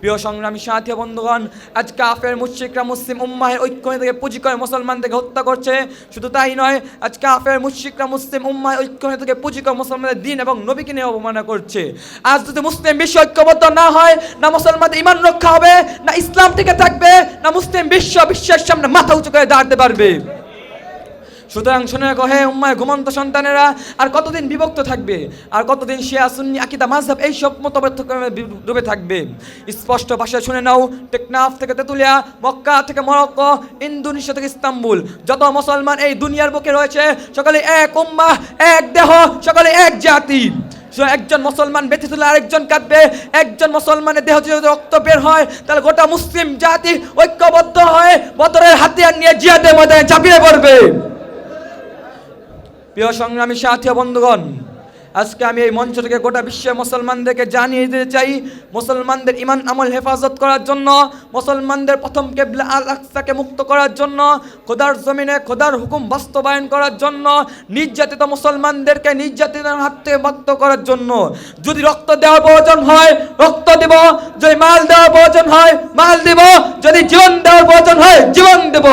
প্রিয় সংগ্রামী সাথী বন্ধুগণ, আজ কাফের মুশরিকরা মুসলিম উম্মাহের ঐক্য থেকে পুঁজি করে মুসলমানদেরকে হত্যা করছে। শুধু তাই নয়, আজ কাফের মুশরিকরা মুসলিম উম্মাহের ঐক্য থেকে পুঁজি করে মুসলমানদের দিন এবং নবীকে নিয়ে অবমাননা করছে। আজ যদি মুসলিম বিশ্ব ঐক্যবদ্ধ না হয়, না মুসলমানদের ঈমান রক্ষা হবে, না ইসলাম টিকে থাকবে, না মুসলিম বিশ্বের সামনে মাথা উঁচু করে দাঁড়াতে পারবে। সুতরাং শুনে রাখো হে উম্মায় ঘুমন্ত সন্তানেরা, আর কতদিন বিভক্ত থাকবে, আর কতদিন শিয়া সুন্নি আকীদা মাযহাব এই সব মতভেদ ডুবে থাকবে। স্পষ্ট ভাষায় শুনে নাও, টেকনাফ থেকে তেতুলিয়া, মক্কা থেকে মরক্কো, ইন্দোনেশিয়া থেকে ইস্তাম্বুল, যত মুসলমান এই দুনিয়ার বুকে রয়েছে, সকলে এক উম্মাহ, এক দেহ, সকলে এক জাতি। একজন মুসলমান বেঁচে তুলে আরেকজন কাঁদবে, একজন মুসলমানের দেহ যদি রক্ত বের হয়, তাহলে গোটা মুসলিম জাতি ঐক্যবদ্ধ হয়ে বদরের হাতিয়ার নিয়ে জিহাদের ময়দানে ঝাঁপিয়ে পড়বে। প্রিয় সংগ্রামী সাথী বন্ধুগণ, আজকে আমি এই মঞ্চ থেকে গোটা বিশ্বের মুসলমানদেরকে জানিয়ে দিতে চাই, মুসলমানদের ঈমান আমল হেফাজত করার জন্য, মুসলমানদের প্রথম কিবলা আল আকসাকে মুক্ত করার জন্য, খোদার জমিনে খোদার হুকুম বাস্তবায়ন করার জন্য, নির্যাতিত মুসলমানদেরকে নির্যাতিতের হাত থেকে মুক্ত করার জন্য যদি রক্ত দেওয়ার প্রয়োজন হয় রক্ত দেব, যদি মাল দেওয়ার প্রয়োজন হয় মাল দেব, যদি জীবন দেওয়ার প্রয়োজন হয় জীবন দেব।